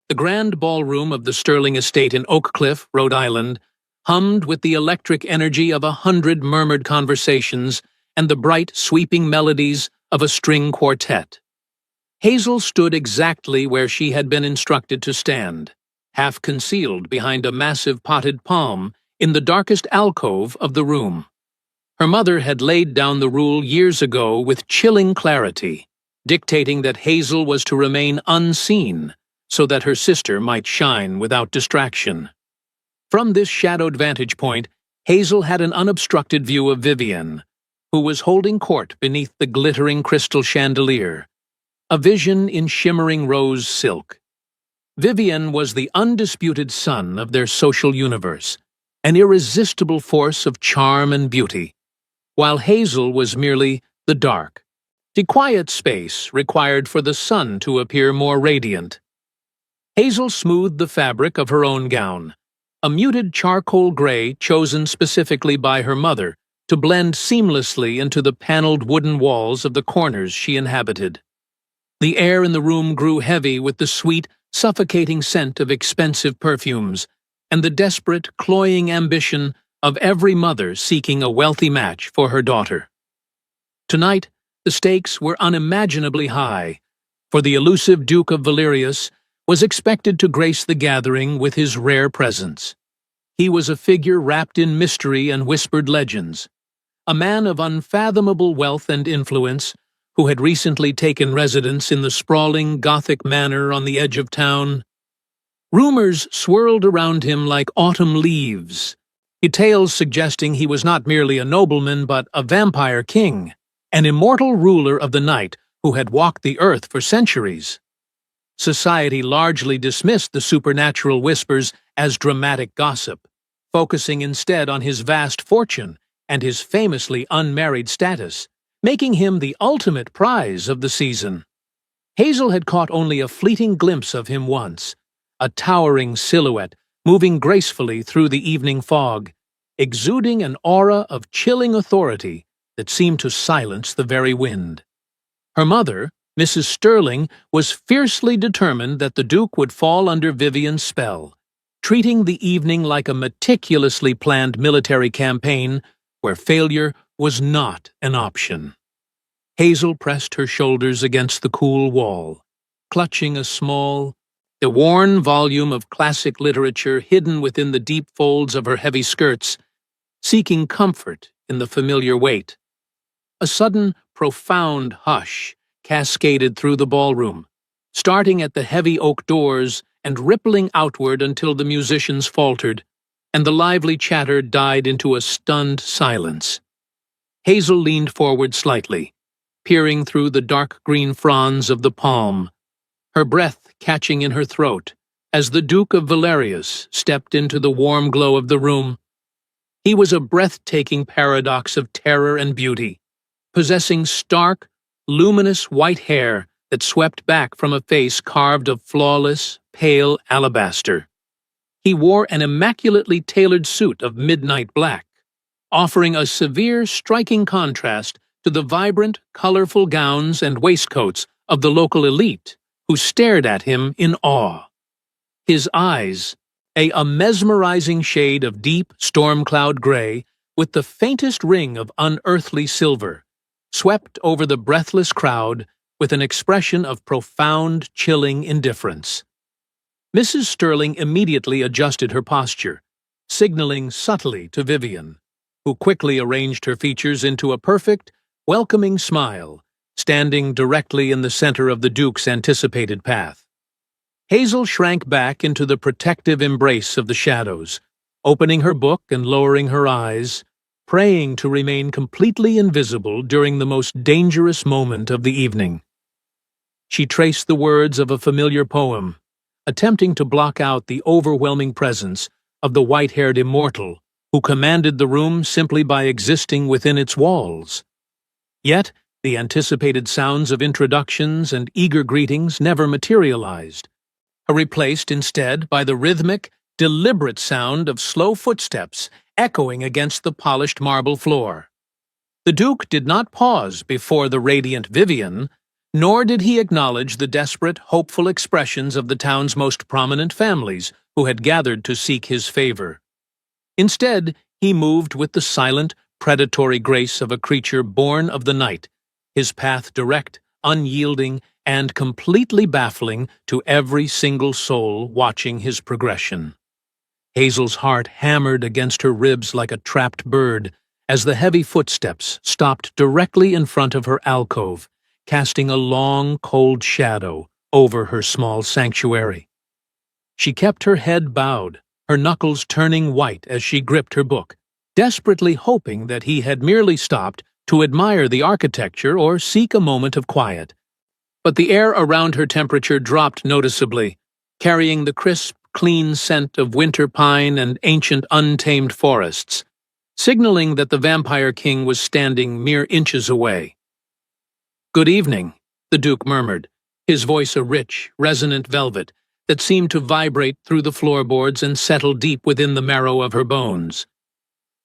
The grand ballroom of the Sterling estate in Oak Cliff, Rhode Island, hummed with the electric energy of 100 murmured conversations and the bright, sweeping melodies of a string quartet. Hazel stood exactly where she had been instructed to stand, half concealed behind a massive potted palm in the darkest alcove of the room. Her mother had laid down the rule years ago with chilling clarity, dictating that Hazel was to remain unseen so that her sister might shine without distraction. From this shadowed vantage point, Hazel had an unobstructed view of Vivian, who was holding court beneath the glittering crystal chandelier, a vision in shimmering rose silk. Vivian was the undisputed sun of their social universe, an irresistible force of charm and beauty, while Hazel was merely the dark, the quiet space required for the sun to appear more radiant. Hazel smoothed the fabric of her own gown, a muted charcoal gray chosen specifically by her mother to blend seamlessly into the paneled wooden walls of the corners she inhabited. The air in the room grew heavy with the sweet, suffocating scent of expensive perfumes and the desperate, cloying ambition of every mother seeking a wealthy match for her daughter. Tonight, the stakes were unimaginably high, for the elusive Duke of Valerius was expected to grace the gathering with his rare presence. He was a figure wrapped in mystery and whispered legends, a man of unfathomable wealth and influence who had recently taken residence in the sprawling Gothic manor on the edge of town. Rumors swirled around him like autumn leaves, tales suggesting he was not merely a nobleman but a vampire king, an immortal ruler of the night who had walked the earth for centuries. Society largely dismissed the supernatural whispers as dramatic gossip, focusing instead on his vast fortune and his famously unmarried status, making him the ultimate prize of the season. Hazel had caught only a fleeting glimpse of him once, a towering silhouette moving gracefully through the evening fog, exuding an aura of chilling authority that seemed to silence the very wind. Her mother, Mrs. Sterling, was fiercely determined that the Duke would fall under Vivian's spell, treating the evening like a meticulously planned military campaign where failure was not an option. Hazel pressed her shoulders against the cool wall, clutching a worn volume of classic literature hidden within the deep folds of her heavy skirts, seeking comfort in the familiar weight. A sudden, profound hush cascaded through the ballroom, starting at the heavy oak doors and rippling outward until the musicians faltered, and the lively chatter died into a stunned silence. Hazel leaned forward slightly, peering through the dark green fronds of the palm, her breath catching in her throat as the Duke of Valerius stepped into the warm glow of the room. He was a breathtaking paradox of terror and beauty, possessing stark, luminous white hair that swept back from a face carved of flawless, pale alabaster. He wore an immaculately tailored suit of midnight black, offering a severe, striking contrast to the vibrant, colorful gowns and waistcoats of the local elite, who stared at him in awe. His eyes, a mesmerizing shade of deep storm cloud gray with the faintest ring of unearthly silver, swept over the breathless crowd with an expression of profound, chilling indifference. Mrs. Sterling immediately adjusted her posture, signaling subtly to Vivian, who quickly arranged her features into a perfect, welcoming smile, standing directly in the center of the Duke's anticipated path. Hazel shrank back into the protective embrace of the shadows, opening her book and lowering her eyes, praying to remain completely invisible during the most dangerous moment of the evening. She traced the words of a familiar poem, attempting to block out the overwhelming presence of the white-haired immortal who commanded the room simply by existing within its walls. Yet, the anticipated sounds of introductions and eager greetings never materialized, replaced instead by the rhythmic, deliberate sound of slow footsteps echoing against the polished marble floor. The Duke did not pause before the radiant Vivian, Nor did he acknowledge the desperate, hopeful expressions of the town's most prominent families who had gathered to seek his favor. Instead, he moved with the silent, predatory grace of a creature born of the night, his path direct, unyielding, and completely baffling to every single soul watching his progression. Hazel's heart hammered against her ribs like a trapped bird as the heavy footsteps stopped directly in front of her alcove, casting a long, cold shadow over her small sanctuary. She kept her head bowed, her knuckles turning white as she gripped her book, desperately hoping that he had merely stopped to admire the architecture or seek a moment of quiet. But the air around her temperature dropped noticeably, carrying the crisp, clean scent of winter pine and ancient untamed forests, signaling that the Vampire King was standing mere inches away. "Good evening," the Duke murmured, his voice a rich, resonant velvet that seemed to vibrate through the floorboards and settle deep within the marrow of her bones.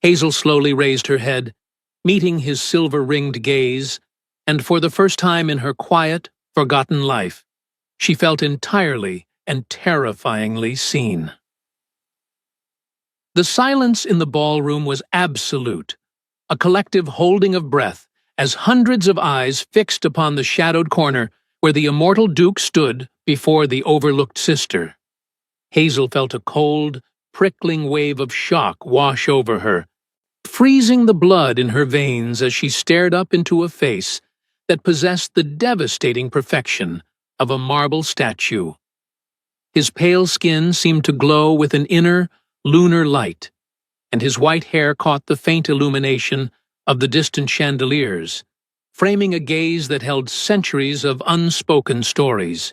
Hazel slowly raised her head, meeting his silver-ringed gaze, and for the first time in her quiet, forgotten life, she felt entirely and terrifyingly seen. The silence in the ballroom was absolute, a collective holding of breath as hundreds of eyes fixed upon the shadowed corner where the immortal Duke stood before the overlooked sister. Hazel felt a cold, prickling wave of shock wash over her, freezing the blood in her veins as she stared up into a face that possessed the devastating perfection of a marble statue. His pale skin seemed to glow with an inner, lunar light, and his white hair caught the faint illumination of the distant chandeliers, framing a gaze that held centuries of unspoken stories.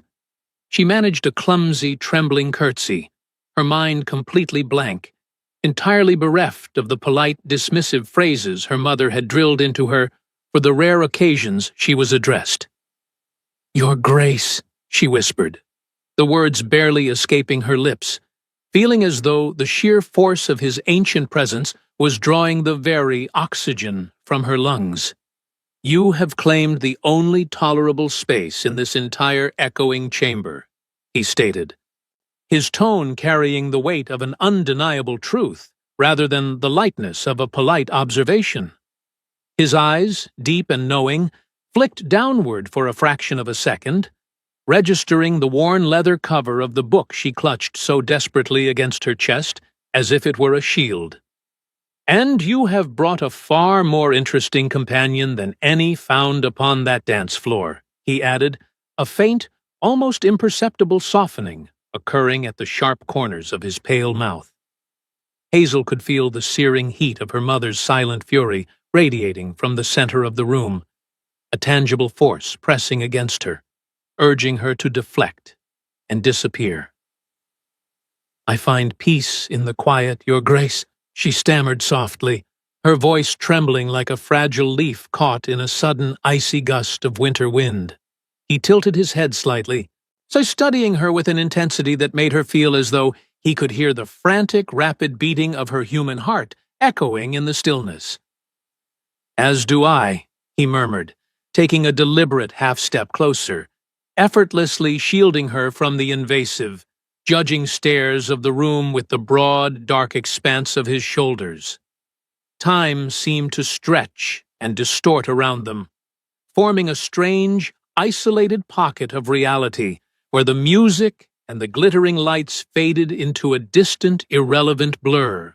She managed a clumsy, trembling curtsy, her mind completely blank, entirely bereft of the polite, dismissive phrases her mother had drilled into her for the rare occasions she was addressed. "Your Grace," she whispered, the words barely escaping her lips, feeling as though the sheer force of his ancient presence was drawing the very oxygen from her lungs. "You have claimed the only tolerable space in this entire echoing chamber," he stated, his tone carrying the weight of an undeniable truth rather than the lightness of a polite observation. His eyes, deep and knowing, flicked downward for a fraction of a second, registering the worn leather cover of the book she clutched so desperately against her chest as if it were a shield. "And you have brought a far more interesting companion than any found upon that dance floor," he added, a faint, almost imperceptible softening occurring at the sharp corners of his pale mouth. Hazel could feel the searing heat of her mother's silent fury radiating from the center of the room, a tangible force pressing against her, urging her to deflect and disappear. "I find peace in the quiet, Your Grace," she stammered softly, her voice trembling like a fragile leaf caught in a sudden icy gust of winter wind. He tilted his head slightly, studying her with an intensity that made her feel as though he could hear the frantic, rapid beating of her human heart echoing in the stillness. "As do I," he murmured, taking a deliberate half-step closer, effortlessly shielding her from the invasive, judging stares of the room with the broad, dark expanse of his shoulders. Time seemed to stretch and distort around them, forming a strange, isolated pocket of reality where the music and the glittering lights faded into a distant, irrelevant blur.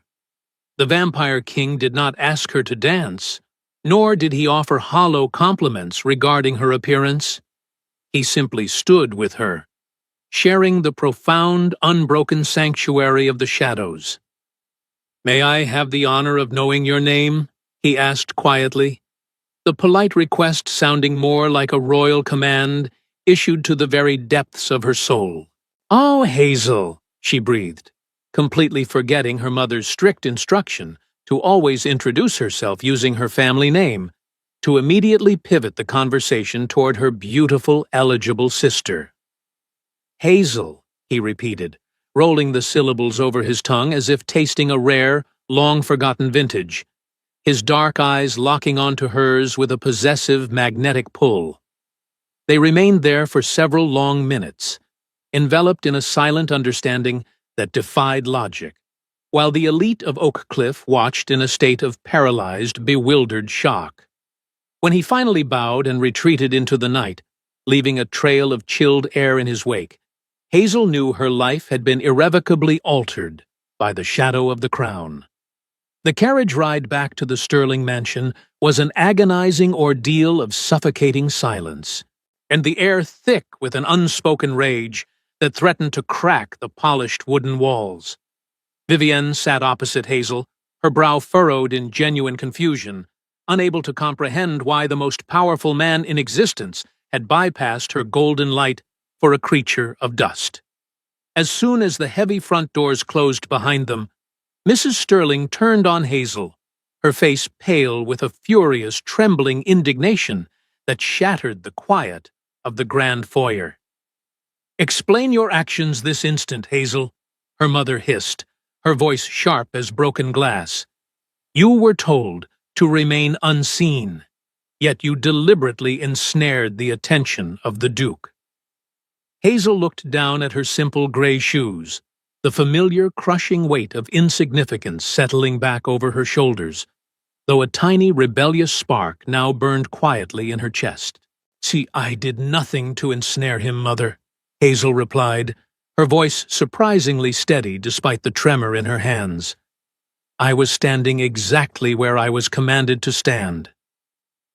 The Vampire King did not ask her to dance, nor did he offer hollow compliments regarding her appearance. He simply stood with her, sharing the profound, unbroken sanctuary of the shadows. "May I have the honor of knowing your name?" he asked quietly, the polite request sounding more like a royal command issued to the very depths of her soul. "Oh, Hazel," she breathed, completely forgetting her mother's strict instruction to always introduce herself using her family name, to immediately pivot the conversation toward her beautiful, eligible sister. "Hazel," he repeated, rolling the syllables over his tongue as if tasting a rare, long-forgotten vintage, his dark eyes locking onto hers with a possessive, magnetic pull. They remained there for several long minutes, enveloped in a silent understanding that defied logic, while the elite of Oak Cliff watched in a state of paralyzed, bewildered shock. When he finally bowed and retreated into the night, leaving a trail of chilled air in his wake, Hazel knew her life had been irrevocably altered by the shadow of the crown. The carriage ride back to the Sterling mansion was an agonizing ordeal of suffocating silence, and the air thick with an unspoken rage that threatened to crack the polished wooden walls. Vivienne sat opposite Hazel, her brow furrowed in genuine confusion, unable to comprehend why the most powerful man in existence had bypassed her golden light for a creature of dust. As soon as the heavy front doors closed behind them, Mrs. Sterling turned on Hazel, her face pale with a furious, trembling indignation that shattered the quiet of the grand foyer. "Explain your actions this instant, Hazel," her mother hissed, her voice sharp as broken glass. "You were told to remain unseen, yet you deliberately ensnared the attention of the Duke." Hazel looked down at her simple gray shoes, the familiar crushing weight of insignificance settling back over her shoulders, though a tiny rebellious spark now burned quietly in her chest. "See, I did nothing to ensnare him, Mother," Hazel replied, her voice surprisingly steady despite the tremor in her hands. "I was standing exactly where I was commanded to stand."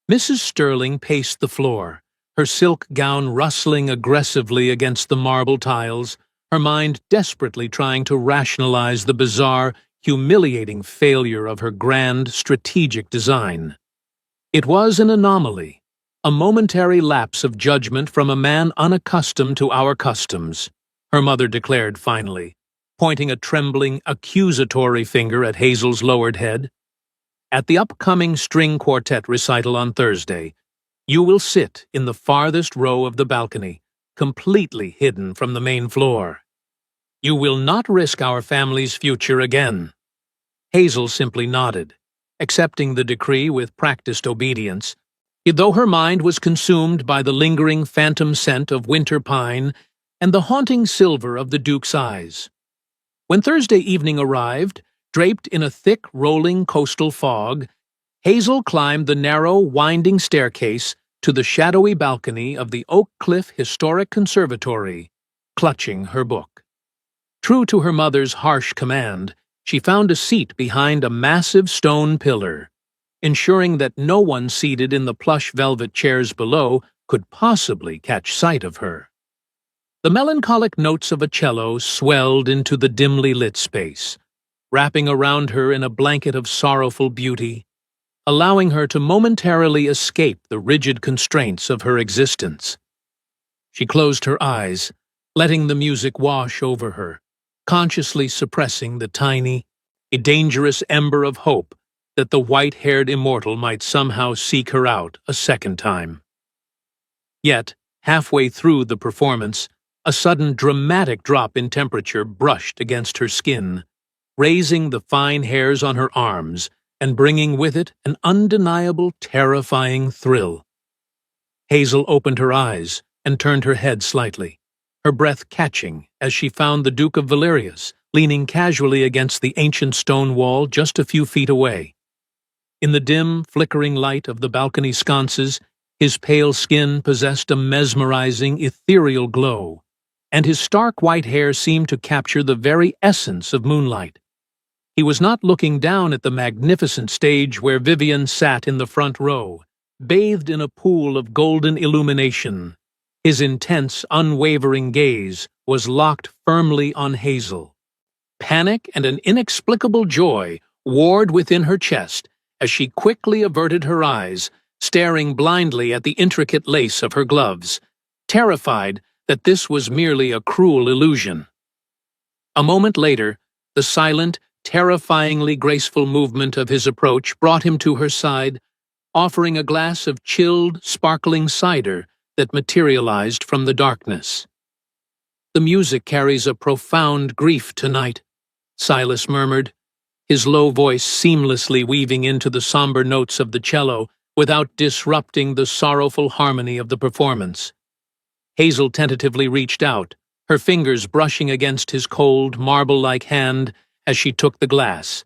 Mrs. Sterling paced the floor, her silk gown rustling aggressively against the marble tiles, her mind desperately trying to rationalize the bizarre, humiliating failure of her grand, strategic design. It was an anomaly, a momentary lapse of judgment from a man unaccustomed to our customs, her mother declared finally, pointing a trembling, accusatory finger at Hazel's lowered head. "At the upcoming string quartet recital on Thursday, you will sit in the farthest row of the balcony, completely hidden from the main floor. You will not risk our family's future again." Hazel simply nodded, accepting the decree with practiced obedience, though her mind was consumed by the lingering phantom scent of winter pine and the haunting silver of the Duke's eyes. When Thursday evening arrived, draped in a thick, rolling coastal fog, Hazel climbed the narrow, winding staircase to the shadowy balcony of the Oak Cliff Historic Conservatory, clutching her book. True to her mother's harsh command, she found a seat behind a massive stone pillar, ensuring that no one seated in the plush velvet chairs below could possibly catch sight of her. The melancholic notes of a cello swelled into the dimly lit space, wrapping around her in a blanket of sorrowful beauty, allowing her to momentarily escape the rigid constraints of her existence. She closed her eyes, letting the music wash over her, consciously suppressing the tiny, a dangerous ember of hope that the white-haired immortal might somehow seek her out a second time. Yet, halfway through the performance, a sudden dramatic drop in temperature brushed against her skin, raising the fine hairs on her arms and bringing with it an undeniable, terrifying thrill. Hazel opened her eyes and turned her head slightly, her breath catching as she found the Duke of Valerius leaning casually against the ancient stone wall just a few feet away. In the dim, flickering light of the balcony sconces, his pale skin possessed a mesmerizing, ethereal glow, and his stark white hair seemed to capture the very essence of moonlight. He was not looking down at the magnificent stage where Vivienne sat in the front row, bathed in a pool of golden illumination. His intense, unwavering gaze was locked firmly on Hazel. Panic and an inexplicable joy warred within her chest as she quickly averted her eyes, staring blindly at the intricate lace of her gloves, terrified that this was merely a cruel illusion. A moment later, the silent, terrifyingly graceful movement of his approach brought him to her side, offering a glass of chilled, sparkling cider that materialized from the darkness. "The music carries a profound grief tonight," Silas murmured, his low voice seamlessly weaving into the somber notes of the cello without disrupting the sorrowful harmony of the performance. Hazel tentatively reached out, her fingers brushing against his cold, marble-like hand as she took the glass,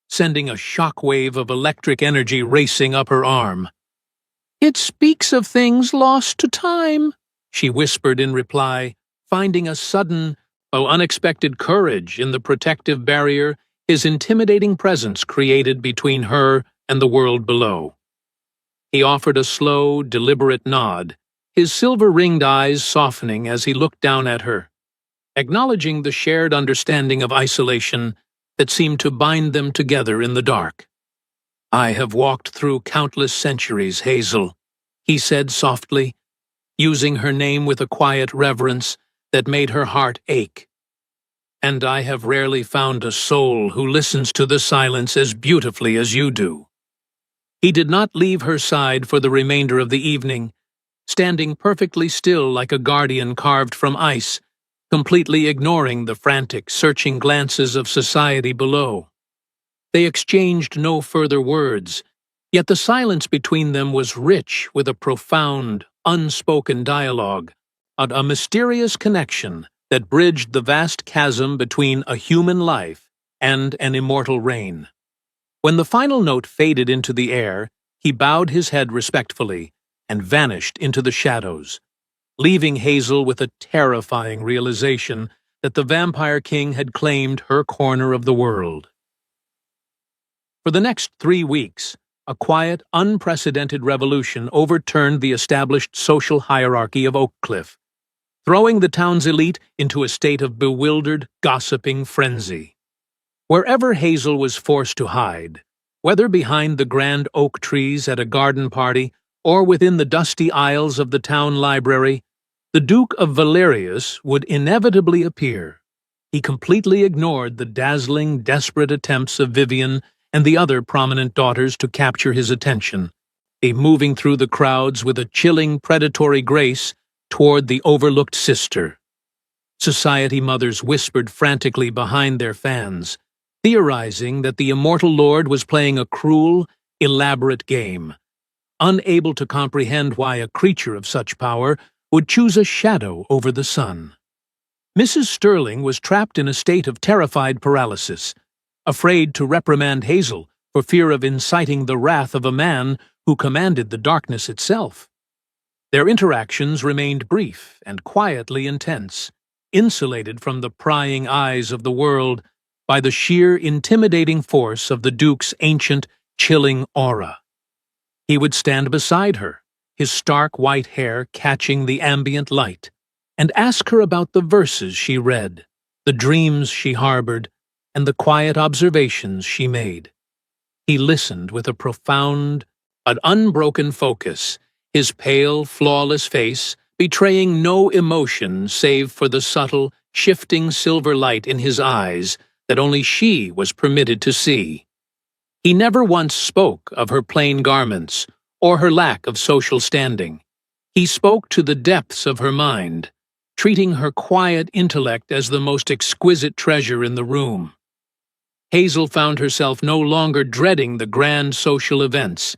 sending a shock-wave of electric energy racing up her arm. "It speaks of things lost to time," she whispered in reply, finding a sudden, though unexpected courage in the protective barrier his intimidating presence created between her and the world below. He offered a slow, deliberate nod, his silver-ringed eyes softening as he looked down at her, acknowledging the shared understanding of isolation that seemed to bind them together in the dark. "I have walked through countless centuries, Hazel," he said softly, using her name with a quiet reverence that made her heart ache. "And I have rarely found a soul who listens to the silence as beautifully as you do." He did not leave her side for the remainder of the evening, standing perfectly still like a guardian carved from ice, completely ignoring the frantic, searching glances of society below. They exchanged no further words, yet the silence between them was rich with a profound, unspoken dialogue, a mysterious connection that bridged the vast chasm between a human life and an immortal reign. When the final note faded into the air, he bowed his head respectfully and vanished into the shadows, leaving Hazel with a terrifying realization that the Vampire King had claimed her corner of the world. For the next 3 weeks, a quiet, unprecedented revolution overturned the established social hierarchy of Oak Cliff, throwing the town's elite into a state of bewildered, gossiping frenzy. Wherever Hazel was forced to hide, whether behind the grand oak trees at a garden party or within the dusty aisles of the town library, the Duke of Valerius would inevitably appear. He completely ignored the dazzling, desperate attempts of Vivian and the other prominent daughters to capture his attention, moving through the crowds with a chilling, predatory grace toward the overlooked sister. Society mothers whispered frantically behind their fans, theorizing that the immortal lord was playing a cruel, elaborate game, unable to comprehend why a creature of such power would choose a shadow over the sun. Mrs. Sterling was trapped in a state of terrified paralysis, afraid to reprimand Hazel for fear of inciting the wrath of a man who commanded the darkness itself. Their interactions remained brief and quietly intense, insulated from the prying eyes of the world by the sheer intimidating force of the Duke's ancient, chilling aura. He would stand beside her, his stark white hair catching the ambient light, and ask her about the verses she read, the dreams she harbored, and the quiet observations she made. He listened with a profound but unbroken focus, his pale, flawless face betraying no emotion save for the subtle, shifting silver light in his eyes that only she was permitted to see. He never once spoke of her plain garments or her lack of social standing. He spoke to the depths of her mind, treating her quiet intellect as the most exquisite treasure in the room. Hazel found herself no longer dreading the grand social events,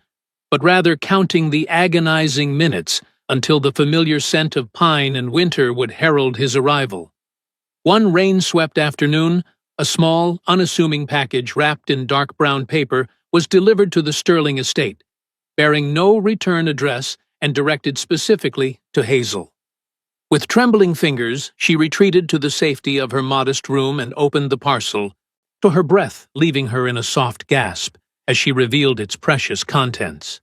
but rather counting the agonizing minutes until the familiar scent of pine and winter would herald his arrival. One rain-swept afternoon, a small, unassuming package wrapped in dark brown paper was delivered to the Sterling estate, bearing no return address and directed specifically to Hazel. With trembling fingers, she retreated to the safety of her modest room and opened the parcel, to her breath leaving her in a soft gasp as she revealed its precious contents.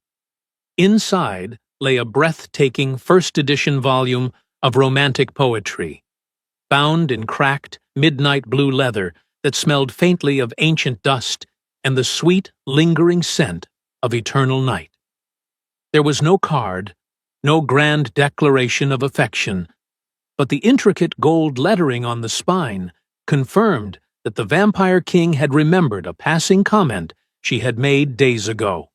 Inside lay a breathtaking first-edition volume of romantic poetry, bound in cracked, midnight blue leather that smelled faintly of ancient dust and the sweet, lingering scent of eternal night. There was no card, no grand declaration of affection, but the intricate gold lettering on the spine confirmed that the Vampire King had remembered a passing comment she had made days ago.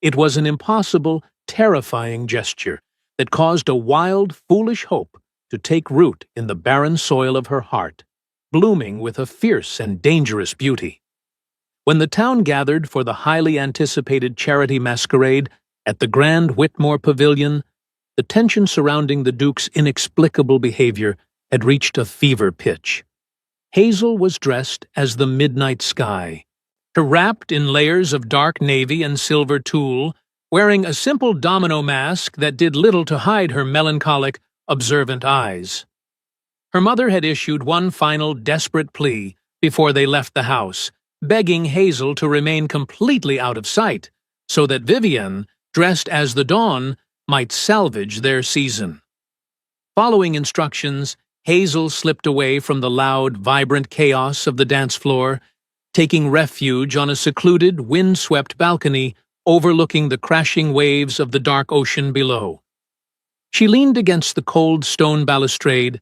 It was an impossible, terrifying gesture that caused a wild, foolish hope to take root in the barren soil of her heart, blooming with a fierce and dangerous beauty. When the town gathered for the highly anticipated charity masquerade at the Grand Whitmore Pavilion, The tension surrounding the Duke's inexplicable behavior had reached a fever pitch. Hazel was dressed as the midnight sky. Her wrapped in layers of dark navy and silver tulle, wearing a simple domino mask that did little to hide her melancholic, observant eyes. Her mother had issued one final desperate plea before they left the house, begging Hazel to remain completely out of sight, so that Vivian, dressed as the dawn, might salvage their season. Following instructions, Hazel slipped away from the loud, vibrant chaos of the dance floor, taking refuge on a secluded, wind-swept balcony overlooking the crashing waves of the dark ocean below. She leaned against the cold stone balustrade,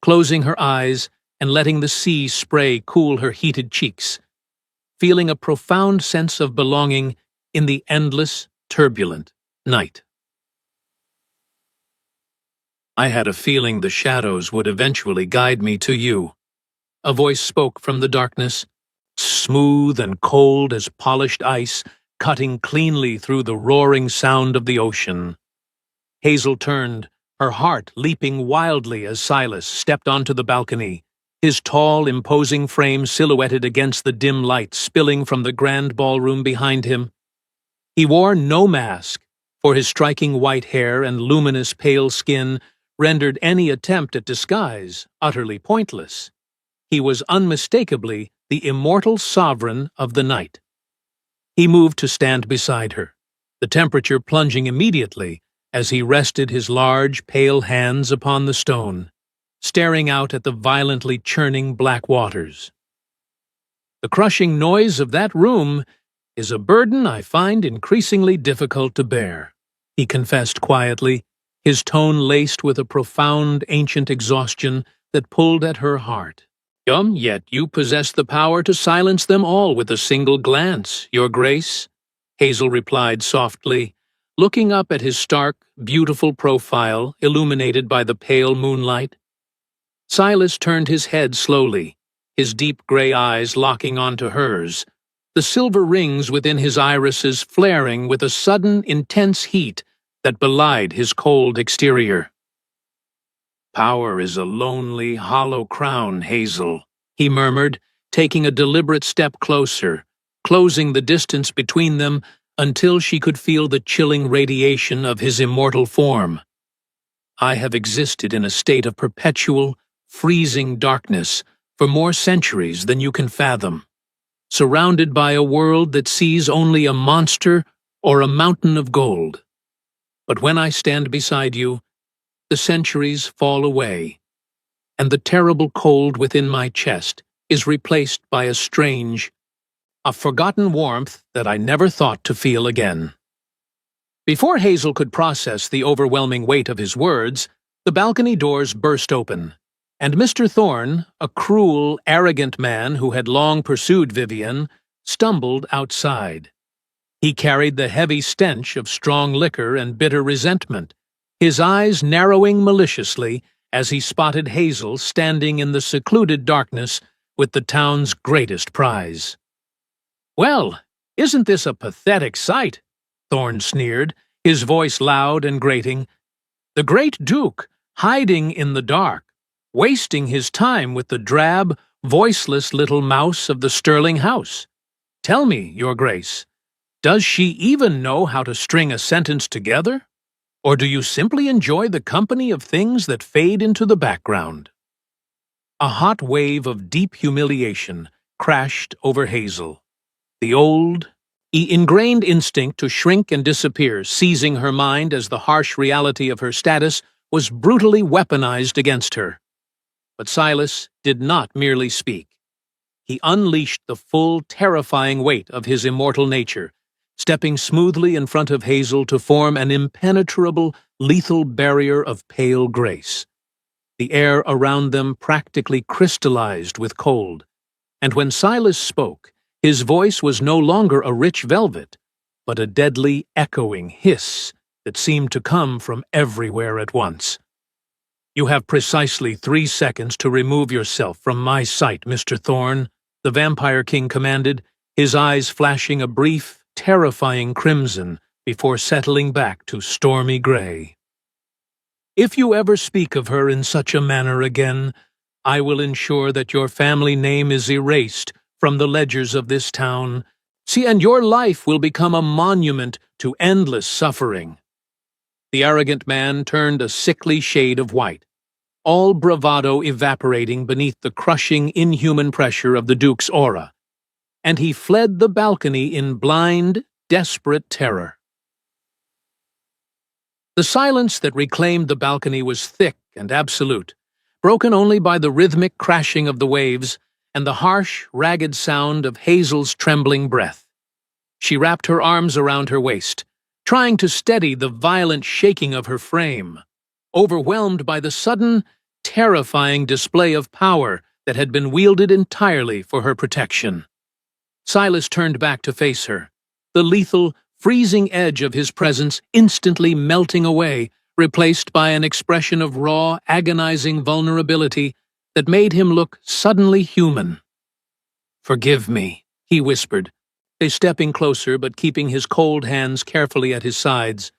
closing her eyes and letting the sea spray cool her heated cheeks, feeling a profound sense of belonging in the endless, turbulent night. I had a feeling the shadows would eventually guide me to you. A voice spoke from the darkness, smooth and cold as polished ice, cutting cleanly through the roaring sound of the ocean. Hazel turned, her heart leaping wildly as Silas stepped onto the balcony, his tall, imposing frame silhouetted against the dim light spilling from the grand ballroom behind him. He wore no mask, for his striking white hair and luminous pale skin rendered any attempt at disguise utterly pointless. He was unmistakably the immortal sovereign of the night. He moved to stand beside her, the temperature plunging immediately as he rested his large, pale hands upon the stone, staring out at the violently churning black waters. The crushing noise of that room is a burden I find increasingly difficult to bear, he confessed quietly, his tone laced with a profound ancient exhaustion that pulled at her heart. Yet you possess the power to silence them all with a single glance, Your Grace, Hazel replied softly, looking up at his stark, beautiful profile illuminated by the pale moonlight. Silas turned his head slowly, his deep gray eyes locking onto hers, the silver rings within his irises flaring with a sudden, intense heat that belied his cold exterior. Power is a lonely, hollow crown, Hazel, he murmured, taking a deliberate step closer, closing the distance between them until she could feel the chilling radiation of his immortal form. I have existed in a state of perpetual, freezing darkness for more centuries than you can fathom, surrounded by a world that sees only a monster or a mountain of gold. But when I stand beside you, the centuries fall away, and the terrible cold within my chest is replaced by a strange, a forgotten warmth that I never thought to feel again. Before Hazel could process the overwhelming weight of his words, the balcony doors burst open, and Mr. Thorne, a cruel, arrogant man who had long pursued Vivian, stumbled outside. He carried the heavy stench of strong liquor and bitter resentment, his eyes narrowing maliciously as he spotted Hazel standing in the secluded darkness with the town's greatest prize. "Well, isn't this a pathetic sight?" Thorne sneered, his voice loud and grating. "The great Duke, hiding in the dark, wasting his time with the drab, voiceless little mouse of the Sterling house. Tell me, Your Grace, does she even know how to string a sentence together? Or do you simply enjoy the company of things that fade into the background?" A hot wave of deep humiliation crashed over Hazel, the old, ingrained instinct to shrink and disappear seizing her mind as the harsh reality of her status was brutally weaponized against her. But Silas did not merely speak. He unleashed the full, terrifying weight of his immortal nature, stepping smoothly in front of Hazel to form an impenetrable, lethal barrier of pale grace. The air around them practically crystallized with cold, and when Silas spoke, his voice was no longer a rich velvet, but a deadly, echoing hiss that seemed to come from everywhere at once. "You have precisely 3 seconds to remove yourself from my sight, Mr. Thorne," the Vampire King commanded, his eyes flashing a brief, terrifying crimson before settling back to stormy gray. If you ever speak of her in such a manner again, I will ensure that your family name is erased from the ledgers of this town. See, and your life will become a monument to endless suffering." The arrogant man turned a sickly shade of white, all bravado evaporating beneath the crushing, inhuman pressure of the Duke's aura, and he fled the balcony in blind, desperate terror. The silence that reclaimed the balcony was thick and absolute, broken only by the rhythmic crashing of the waves and the harsh, ragged sound of Hazel's trembling breath. She wrapped her arms around her waist, trying to steady the violent shaking of her frame, overwhelmed by the sudden, terrifying display of power that had been wielded entirely for her protection. Silas turned back to face her, the lethal, freezing edge of his presence instantly melting away, replaced by an expression of raw, agonizing vulnerability that made him look suddenly human. "Forgive me," he whispered, stepping closer but keeping his cold hands carefully at his sides.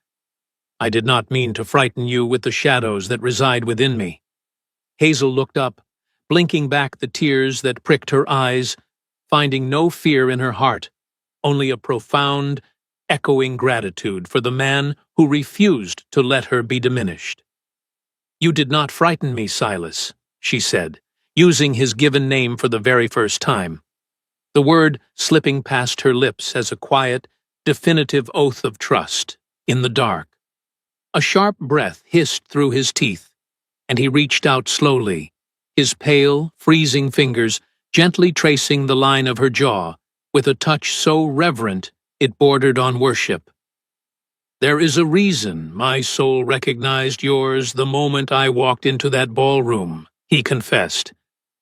"I did not mean to frighten you with the shadows that reside within me." Hazel looked up, blinking back the tears that pricked her eyes, finding no fear in her heart, only a profound, echoing gratitude for the man who refused to let her be diminished. "You did not frighten me, Silas," she said, using his given name for the very first time, the word slipping past her lips as a quiet, definitive oath of trust, in the dark. A sharp breath hissed through his teeth, and he reached out slowly, his pale, freezing fingers gently tracing the line of her jaw, with a touch so reverent it bordered on worship. "There is a reason my soul recognized yours the moment I walked into that ballroom," he confessed,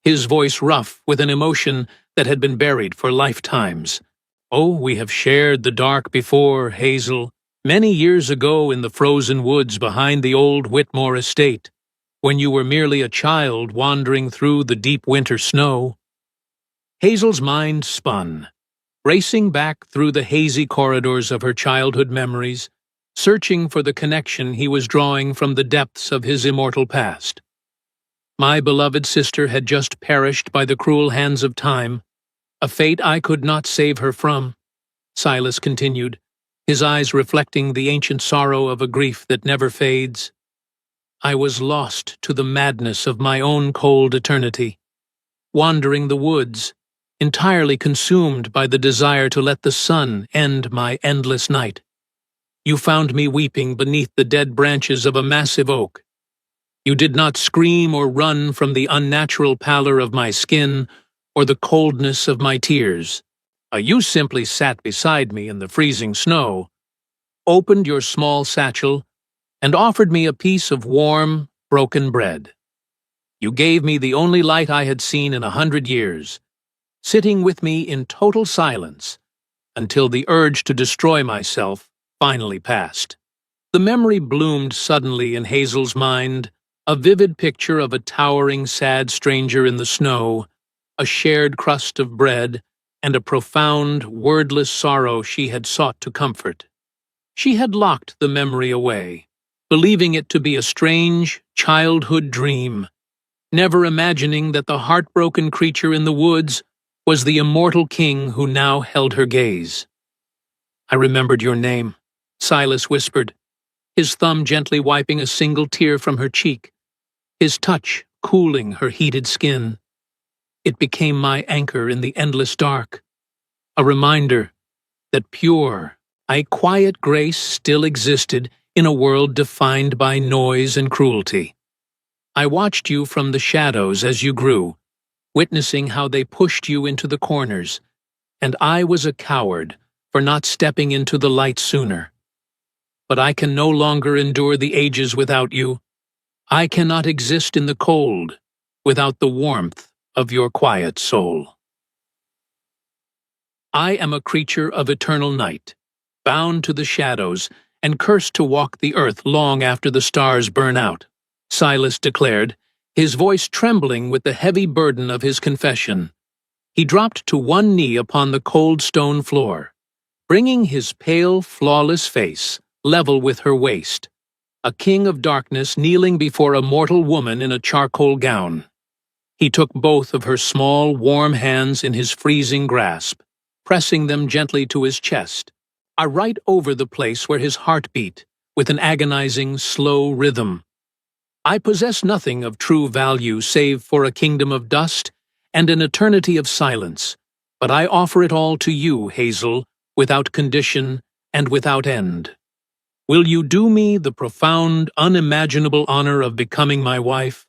his voice rough with an emotion that had been buried for lifetimes. "Oh, we have shared the dark before, Hazel, many years ago in the frozen woods behind the old Whitmore estate, when you were merely a child wandering through the deep winter snow." Hazel's mind spun, racing back through the hazy corridors of her childhood memories, searching for the connection he was drawing from the depths of his immortal past. My beloved sister had just perished by the cruel hands of time, a fate I could not save her from, Silas continued, his eyes reflecting the ancient sorrow of a grief that never fades. I was lost to the madness of my own cold eternity, wandering the woods, entirely consumed by the desire to let the sun end my endless night. You found me weeping beneath the dead branches of a massive oak. You did not scream or run from the unnatural pallor of my skin or the coldness of my tears. You simply sat beside me in the freezing snow, opened your small satchel, and offered me a piece of warm, broken bread. You gave me the only light I had seen in 100 years, sitting with me in total silence until the urge to destroy myself finally passed. The memory bloomed suddenly in Hazel's mind, a vivid picture of a towering, sad stranger in the snow, a shared crust of bread, and a profound, wordless sorrow she had sought to comfort. She had locked the memory away, believing it to be a strange, childhood dream, never imagining that the heartbroken creature in the woods was the immortal king who now held her gaze. I remembered your name, Silas whispered, his thumb gently wiping a single tear from her cheek, his touch cooling her heated skin. It became my anchor in the endless dark, a reminder that pure, quiet grace still existed in a world defined by noise and cruelty. I watched you from the shadows as you grew, witnessing how they pushed you into the corners, and I was a coward for not stepping into the light sooner. But I can no longer endure the ages without you. I cannot exist in the cold without the warmth of your quiet soul. I am a creature of eternal night, bound to the shadows and cursed to walk the earth long after the stars burn out, Silas declared, his voice trembling with the heavy burden of his confession. He dropped to one knee upon the cold stone floor, bringing his pale, flawless face level with her waist, a king of darkness kneeling before a mortal woman in a charcoal gown. He took both of her small, warm hands in his freezing grasp, pressing them gently to his chest, right over the place where his heart beat, with an agonizing, slow rhythm. I possess nothing of true value save for a kingdom of dust and an eternity of silence, but I offer it all to you, Hazel, without condition and without end. Will you do me the profound, unimaginable honor of becoming my wife,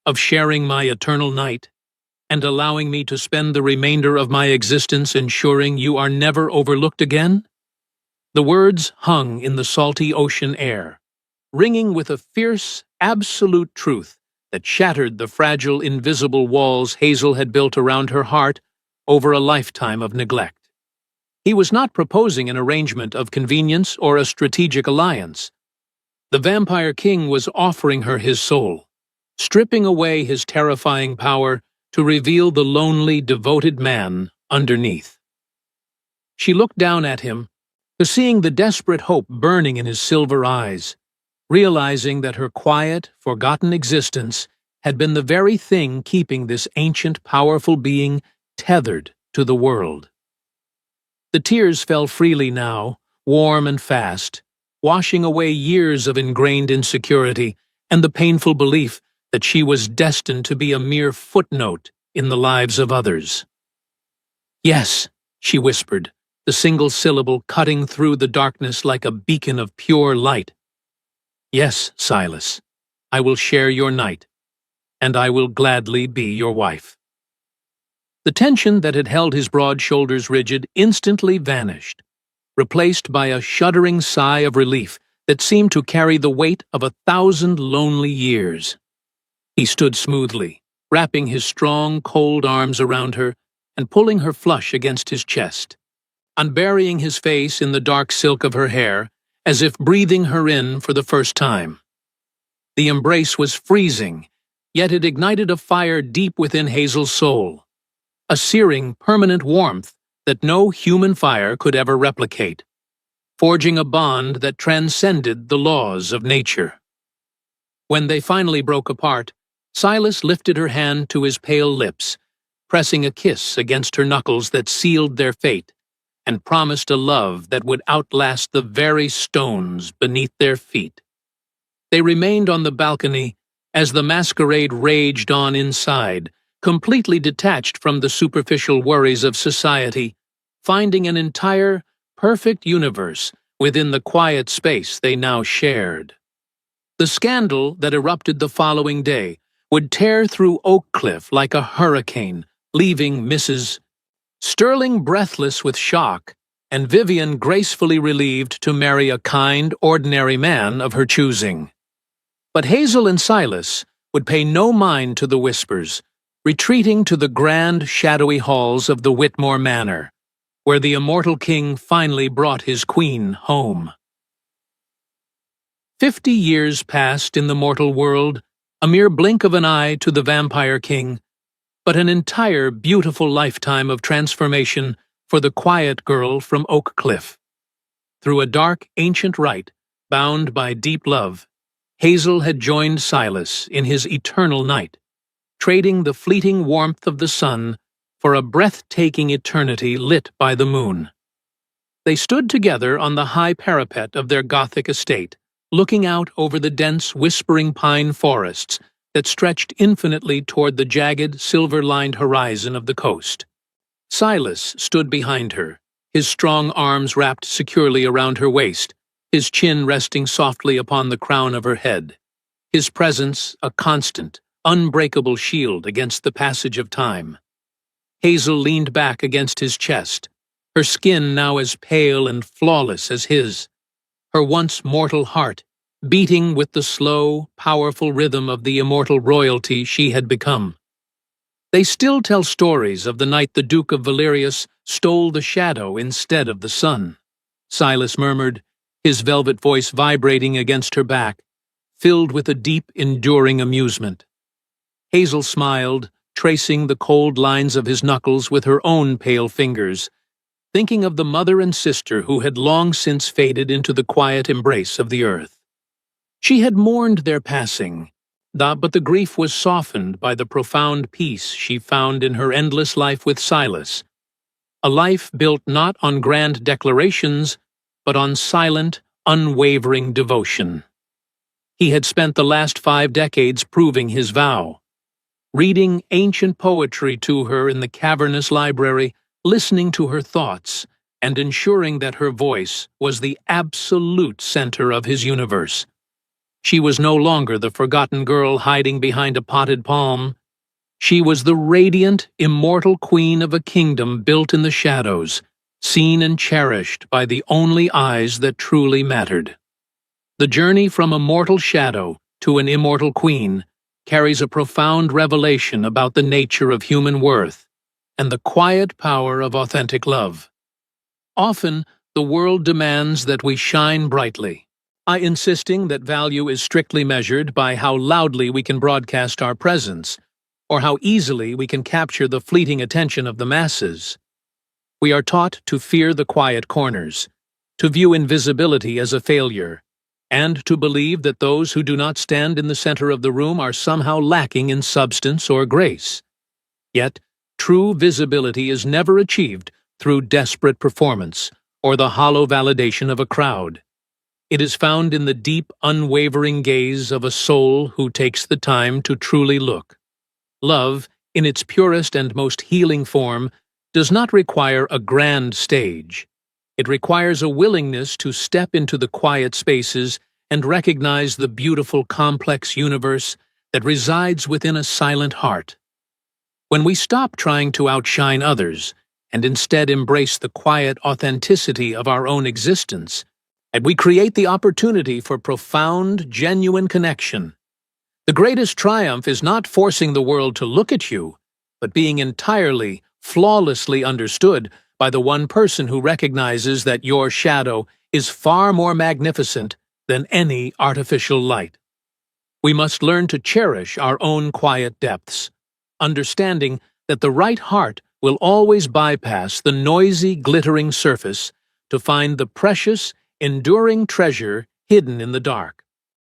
of sharing my eternal night, and allowing me to spend the remainder of my existence ensuring you are never overlooked again? The words hung in the salty ocean air, ringing with a fierce, absolute truth that shattered the fragile, invisible walls Hazel had built around her heart over a lifetime of neglect. He was not proposing an arrangement of convenience or a strategic alliance. The Vampire King was offering her his soul, stripping away his terrifying power to reveal the lonely, devoted man underneath. She looked down at him, seeing the desperate hope burning in his silver eyes, realizing that her quiet, forgotten existence had been the very thing keeping this ancient, powerful being tethered to the world. The tears fell freely now, warm and fast, washing away years of ingrained insecurity and the painful belief that she was destined to be a mere footnote in the lives of others. "Yes," she whispered, the single syllable cutting through the darkness like a beacon of pure light. "Yes, Silas, I will share your night, and I will gladly be your wife." The tension that had held his broad shoulders rigid instantly vanished, replaced by a shuddering sigh of relief that seemed to carry the weight of 1,000 lonely years. He stood smoothly, wrapping his strong, cold arms around her and pulling her flush against his chest, unburying his face in the dark silk of her hair, as if breathing her in for the first time. The embrace was freezing, yet it ignited a fire deep within Hazel's soul, a searing, permanent warmth that no human fire could ever replicate, forging a bond that transcended the laws of nature. When they finally broke apart, Silas lifted her hand to his pale lips, pressing a kiss against her knuckles that sealed their fate, and promised a love that would outlast the very stones beneath their feet. They remained on the balcony as the masquerade raged on inside, completely detached from the superficial worries of society, finding an entire, perfect universe within the quiet space they now shared. The scandal that erupted the following day would tear through Oak Cliff like a hurricane, leaving Mrs. Sterling breathless with shock, and Vivian gracefully relieved to marry a kind, ordinary man of her choosing. But Hazel and Silas would pay no mind to the whispers, retreating to the grand, shadowy halls of the Whitmore Manor, where the immortal king finally brought his queen home. 50 years passed in the mortal world, a mere blink of an eye to the Vampire King, but an entire beautiful lifetime of transformation for the quiet girl from Oak Cliff. Through a dark, ancient rite, bound by deep love, Hazel had joined Silas in his eternal night, trading the fleeting warmth of the sun for a breathtaking eternity lit by the moon. They stood together on the high parapet of their Gothic estate, looking out over the dense, whispering pine forests that stretched infinitely toward the jagged, silver-lined horizon of the coast. Silas stood behind her, his strong arms wrapped securely around her waist, his chin resting softly upon the crown of her head, his presence a constant, unbreakable shield against the passage of time. Hazel leaned back against his chest, her skin now as pale and flawless as his, her once mortal heart beating with the slow, powerful rhythm of the immortal royalty she had become. They still tell stories of the night the Duke of Valerius stole the shadow instead of the sun, Silas murmured, his velvet voice vibrating against her back, filled with a deep, enduring amusement. Hazel smiled, tracing the cold lines of his knuckles with her own pale fingers, thinking of the mother and sister who had long since faded into the quiet embrace of the earth. She had mourned their passing, but the grief was softened by the profound peace she found in her endless life with Silas, a life built not on grand declarations, but on silent, unwavering devotion. He had spent the last 5 decades proving his vow, reading ancient poetry to her in the cavernous library, listening to her thoughts, and ensuring that her voice was the absolute center of his universe. She was no longer the forgotten girl hiding behind a potted palm. She was the radiant, immortal queen of a kingdom built in the shadows, seen and cherished by the only eyes that truly mattered. The journey from a mortal shadow to an immortal queen carries a profound revelation about the nature of human worth and the quiet power of authentic love. Often, the world demands that we shine brightly, insisting that value is strictly measured by how loudly we can broadcast our presence, or how easily we can capture the fleeting attention of the masses. We are taught to fear the quiet corners, to view invisibility as a failure, and to believe that those who do not stand in the center of the room are somehow lacking in substance or grace. Yet, true visibility is never achieved through desperate performance or the hollow validation of a crowd. It is found in the deep, unwavering gaze of a soul who takes the time to truly look. Love, in its purest and most healing form, does not require a grand stage. It requires a willingness to step into the quiet spaces and recognize the beautiful, complex universe that resides within a silent heart. When we stop trying to outshine others and instead embrace the quiet authenticity of our own existence, and we create the opportunity for profound, genuine connection. The greatest triumph is not forcing the world to look at you, but being entirely, flawlessly understood by the one person who recognizes that your shadow is far more magnificent than any artificial light. We must learn to cherish our own quiet depths, understanding that the right heart will always bypass the noisy, glittering surface to find the precious, enduring treasure hidden in the dark.